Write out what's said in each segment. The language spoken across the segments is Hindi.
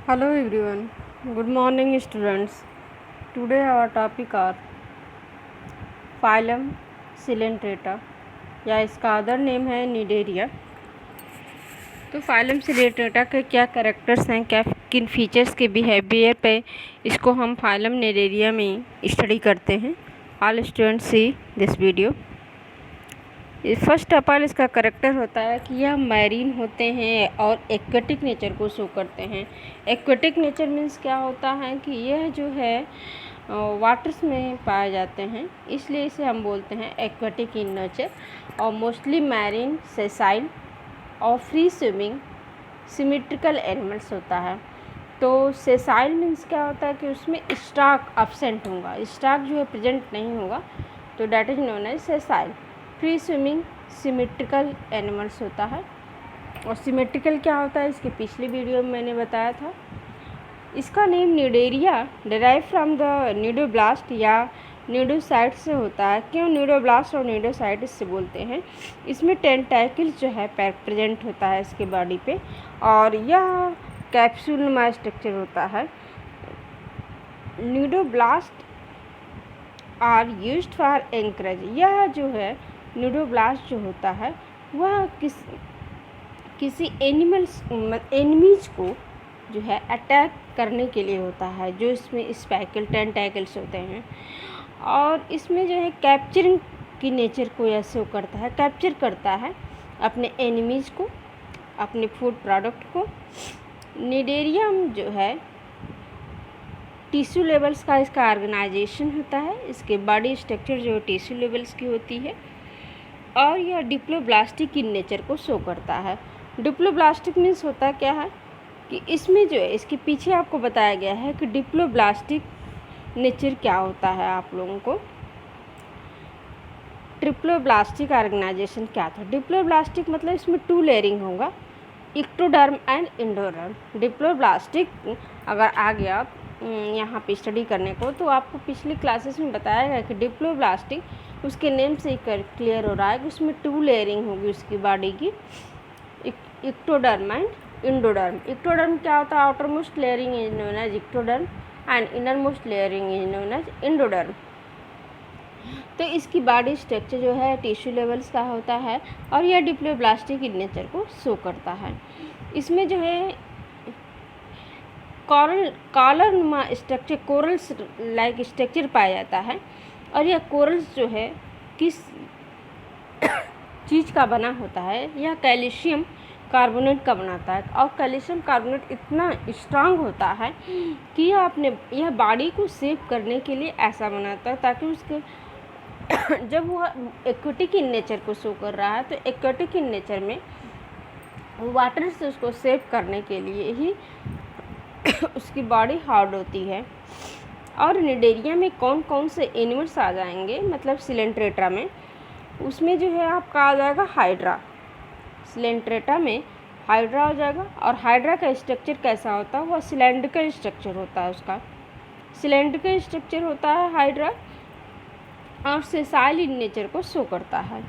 Hello everyone. Good morning students. Today our topic are phylum Coelenterata या इसका अदर नेम है निडेरिया। तो फाइलम सिलेंट्रेटा के क्या कैरेक्टर्स हैं, क्या किन फीचर्स के बिहेवियर पे इसको हम फाइलम निडेरिया में स्टडी करते हैं। All students see this video. First of all इसका करेक्टर होता है कि यह मैरीन होते हैं और एक्वेटिक नेचर को शो करते हैं। एक्वेटिक नेचर मीन्स क्या होता है कि यह जो है वाटर्स में पाए जाते हैं, इसलिए इसे हम बोलते हैं एक्वेटिक इन नेचर। और मोस्टली मैरीन, सेसाइल और फ्री स्विमिंग सिमेट्रिकल एनिमल्स होता है। तो सेसाइल मीन्स क्या होता है कि उसमें स्टॉक अब्सेंट होगा, स्टॉक जो है प्रेजेंट नहीं होगा, तो that is known as sessile. Free swimming symmetrical animals होता है। और सिमेट्रिकल क्या होता है, इसके पिछली वीडियो में मैंने बताया था। इसका name Cnidaria derive from the cnidoblast या न्यूडोसाइट से होता है। क्यों न्यूडोब्लास्ट और न्यूडोसाइट इससे बोलते हैं? इसमें टेंटाकल्स जो है प्रेजेंट होता है इसके बॉडी पे, और यह कैप्सूलनुमा स्ट्रक्चर होता है। न्यूडोब्लास्ट आर यूज्ड फॉर एंकरेज। यह जो है न्यूडोब्लास्ट जो होता है वह किसी एनिमीज को जो है अटैक करने के लिए होता है, जो इसमें स्पाइकल टेंटाकल्स होते हैं। और इसमें जो है कैप्चरिंग की नेचर को यह शो करता है, कैप्चर करता है अपने एनिमीज को, अपने फूड प्रोडक्ट को। निडेरियम जो है टिश्यू लेवल्स का इसका ऑर्गेनाइजेशन होता है। इसके बॉडी स्ट्रक्चर जो टिश्यू लेवल्स की होती है, और यह डिप्लोब्लास्टिक इन नेचर को शो करता है। डिप्लोब्लास्टिक मीन्स होता क्या है कि इसमें जो है इसके पीछे आपको बताया गया है कि डिप्लोब्लास्टिक नेचर क्या होता है। आप लोगों को ट्रिप्लोब्लास्टिक ऑर्गेनाइजेशन क्या था। डिप्लोब्लास्टिक मतलब इसमें 2 लेयरिंग होगा, इक्टोडर्म एंड इंडोडर्म। डिप्लोब्लास्टिक अगर आ गया यहाँ पे स्टडी करने को, तो आपको पिछली क्लासेस में बताया गया कि डिप्लोब्लास्टिक उसके नेम से ही क्लियर हो रहा है कि उसमें 2 लेयरिंग होगी उसकी बॉडी की, इक्टोडर्म एंड इंडोडर्म। इक्टोडर्म क्या होता है? Outer most layering is known as ectoderm and inner most layering is known as endoderm. तो इसकी बॉडी स्ट्रक्चर जो है टिश्यू लेवल्स का होता है, और यह डिप्लोब्लास्टिक इन नेचर को शो करता है। इसमें जो है कॉलरनुमा स्ट्रक्चर, कोरल्स लाइक स्ट्रक्चर पाया जाता है। और यह कोरल्स जो है किस चीज़ का बना होता है? यह कैल्शियम कार्बोनेट का बनाता है। और कैल्शियम कार्बोनेट इतना स्ट्रांग होता है कि यह बॉडी को सेव करने के लिए ऐसा बनाता है, ताकि उसके जब वह एक्वेटिक इन नेचर को शो कर रहा है, तो एक्वेटिक इन नेचर में वाटर से उसको सेव करने के लिए ही उसकी बॉडी हार्ड होती है। और निडेरिया में कौन कौन से एनिमल्स आ जाएंगे, मतलब सिलेंट्रेटा में, उसमें जो है आपका आ जाएगा हाइड्रा। सिलेंट्रेटा में हाइड्रा हो जाएगा। और हाइड्रा का स्ट्रक्चर कैसा होता है? वह सिलेंड्रिकल स्ट्रक्चर होता है उसका, सिलेंड्रिकल स्ट्रक्चर होता है हाइड्रा, और सेसाइल इन नेचर को शो करता है।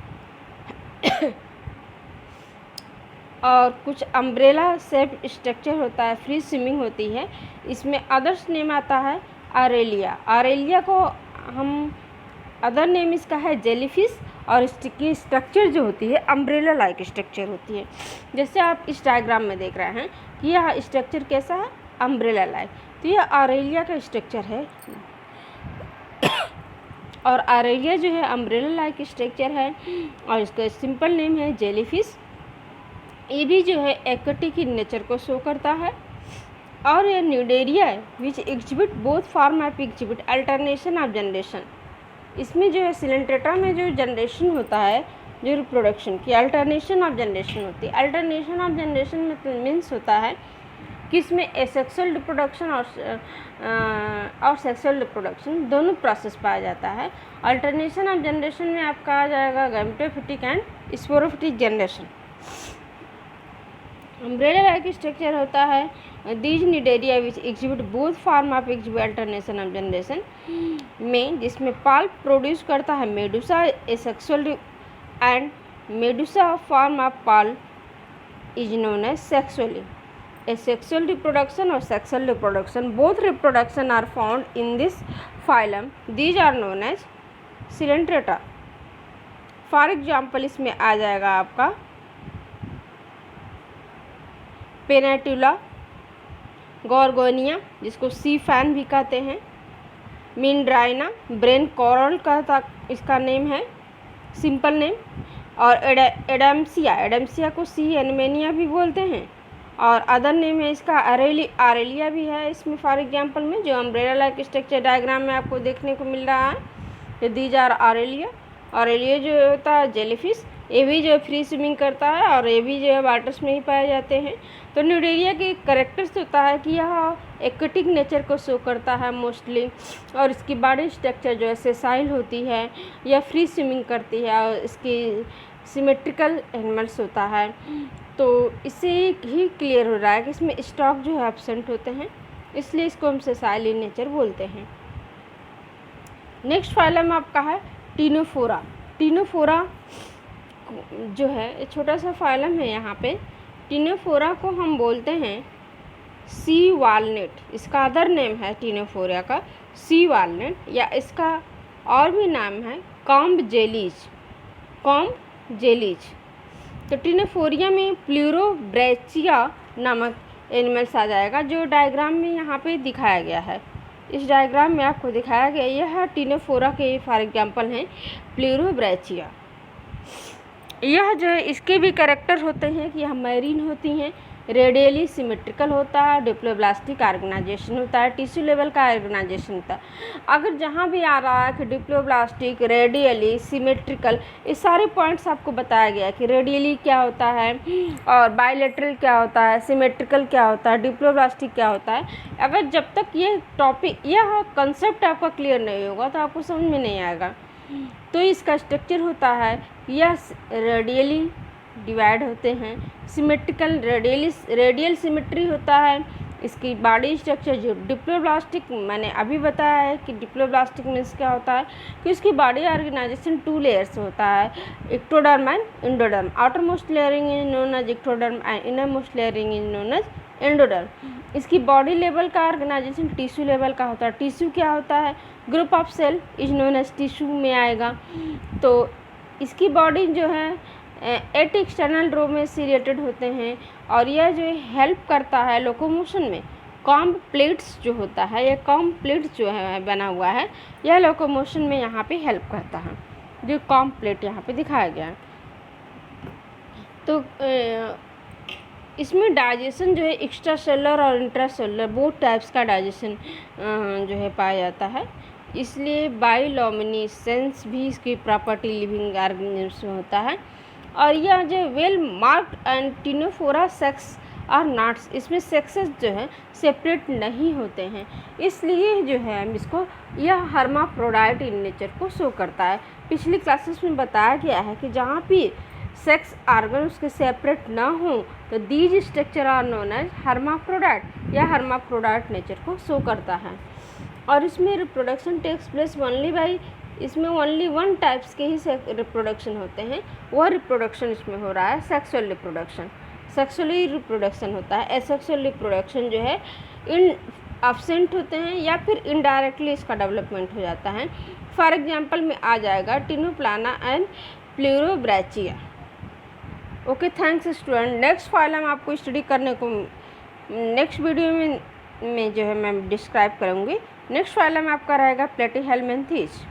और कुछ अम्ब्रेला शेप स्ट्रक्चर होता है, फ्री स्विमिंग होती है। इसमें अदर्स नेम आता है आरेलिया। आरेलिया को हम अदर नेम इसका है जेलीफिश, और इसकी स्ट्रक्चर जो होती है अम्ब्रेला लाइक स्ट्रक्चर होती है। जैसे आप इस डायग्राम में देख रहे हैं कि यह स्ट्रक्चर कैसा है? Umbrella like. तो यह आरेलिया का स्ट्रक्चर है, और आरेलिया जो है अम्ब्रेला लाइक स्ट्रक्चर है, और इसका सिंपल नेम है जेलीफिश। ये भी जो है एक्वेटिक इन नेचर को शो करता है। और यह Cnidaria which exhibit both form of exhibit alternation of generation. इसमें जो है सिलेंट्रेटा में जो जनरेशन होता है, जो रिप्रोडक्शन की अल्टरनेशन ऑफ जनरेशन होती है। अल्टरनेशन ऑफ जनरेशन में मीन्स होता है कि इसमें एसेक्सुअल रिप्रोडक्शन और सेक्सुअल रिप्रोडक्शन दोनों प्रोसेस पाया जाता है। अल्टरनेशन ऑफ जनरेशन में आपका आ जाएगा gametophytic and sporophytic generation. Umbrella like structure होता है these cnidaria which exhibit both form of exhibit alternation of generation में, जिसमें पल्प प्रोड्यूस करता है medusa asexual and medusa form of polyp is known as sexually. asexual reproduction or sexual reproduction. Both reproduction are found in this phylum. These are known as Coelenterata. For example इसमें आ जाएगा आपका पेनाटुला, गॉर्गोनिया जिसको सी फैन भी कहते हैं, मिंड्राइना, ब्रेन कॉरल का इसका नेम है, सिंपल नेम, और एडम्सिया को सी एनमेनिया भी बोलते हैं, और अदर नेम है इसका आरेलिया भी है इसमें फॉर एग्जांपल में, जो अम्ब्रेला लाइक स्ट्रक्चर डायग्राम में आपको देखने को मिल रहा है। दीज आर आरेलिया जो होता है जेलीफिश, ये भी जो फ्री स्विमिंग करता है और ये भी जो है वाटर्स में ही पाए जाते हैं। तो न्यूडेरिया के करेक्टर्स होता है कि यह एक्वेटिक नेचर को शो करता है मोस्टली, और इसकी बॉडी स्ट्रक्चर जो है सेसाइल होती है या फ्री स्विमिंग करती है, और इसकी सिमेट्रिकल एनिमल्स होता है। तो इससे ही क्लियर हो रहा है कि इसमें स्टॉक जो है एब्सेंट होते हैं, इसलिए इसको हम सेसाइल इन नेचर बोलते हैं। नेक्स्ट फाइलम आपका है टीनोफोरा। टीनोफोरा जो है छोटा सा फाइलम है यहाँ पे। टीनोफोरा को हम बोलते हैं सी वालनट, इसका अदर नेम है टीनोफोरा का सी वालनट, या इसका और भी नाम है कॉम्ब जेलीज। तो टीनोफोरिया में प्लूरोब्रैचिया नामक एनिमल्स आ जाएगा, जो डायग्राम में यहाँ पे दिखाया गया है। इस डायग्राम में आपको दिखाया गया यह टीनोफोरा के फॉर एग्जांपल हैं प्लूरोब्रैचिया। यह जो है इसके भी कैरेक्टर होते हैं कि यह मैरीन होती हैं, रेडियली सिमेट्रिकल होता है, डिप्लोब्लास्टिक ऑर्गेनाइजेशन होता है, टिश्यू लेवल का ऑर्गेनाइजेशन होता है। अगर जहाँ भी आ रहा है कि डिप्लोब्लास्टिक, रेडियली, सिमेट्रिकल, ये सारे पॉइंट्स आपको बताया गया है कि रेडियली क्या होता है और बायलेटरल क्या होता है, सिमेट्रिकल क्या होता है, डिप्लोब्लास्टिक क्या होता है। अगर जब तक ये टॉपिक यह कंसेप्ट आपका क्लियर नहीं होगा तो आपको समझ में नहीं आएगा। तो इसका स्ट्रक्चर होता है यह रेडियली डिवाइड होते हैं, सिमेट्रिकल रेडियल सिमेट्री होता है। इसकी बॉडी स्ट्रक्चर जो डिप्लोब्लास्टिक मैंने अभी बताया है कि डिप्लोब्लास्टिक मीन्स क्या होता है कि उसकी बॉडी ऑर्गेनाइजेशन 2 लेयर्स होता है, ectoderm and endoderm. Outer most layering is known as ectoderm and inner most layering is known as endoderm. इसकी बॉडी लेवल का ऑर्गेनाइजेशन टिश्यू लेवल का होता है। टिश्यू क्या होता है, group of cell is known as tissue में आएगा। तो इसकी बॉडी जो है 8 एक्सटर्नल रो में सिलेटेड होते हैं, और यह जो हेल्प करता है लोकोमोशन में। कॉम्ब प्लेट्स जो होता है, यह कॉम्ब प्लेट्स जो है बना हुआ है, यह लोकोमोशन में यहाँ पे हेल्प करता है, जो कॉम्ब प्लेट यहाँ पे दिखाया गया है। तो इसमें डाइजेशन जो है एक्स्ट्रा सेलुलर और इंट्रासेलुलर बोथ टाइप्स का डाइजेशन जो है पाया जाता है, इसलिए बायोलुमिनेसेंस भी इसकी प्रॉपर्टी लिविंग ऑर्गेनिज्म में होता है। और यह जो well marked and Ctenophora sex और नॉट्स, इसमें सेक्सेस जो है सेपरेट नहीं होते हैं, इसलिए जो है हम इसको यह हर्माफ्रोडाइट इन नेचर को शो करता है। पिछली क्लासेस में बताया गया है कि जहाँ भी सेक्स ऑर्गन उसके सेपरेट ना हो तो these structure are known as hermaphrodite, या हर्माफ्रोडाइट नेचर को शो करता है। और इसमें reproduction takes place only by, इसमें ओनली 1 टाइप्स के ही रिप्रोडक्शन होते हैं, वह रिप्रोडक्शन इसमें हो रहा है सेक्सुअल रिप्रोडक्शन। सेक्सुअली रिप्रोडक्शन होता है, एसेक्सुअल रिप्रोडक्शन जो है इन एब्सेंट होते हैं या फिर इनडायरेक्टली इसका डेवलपमेंट हो जाता है। फॉर एग्जांपल में आ जाएगा Ctenoplana and Pleurobrachia. Okay, thanks student. Next phylum आपको स्टडी करने को नेक्स्ट वीडियो में जो है मैं डिस्क्राइब करूँगी। नेक्स्ट फाइलम आपका रहेगा प्लेटीहेल्मिन्थेस।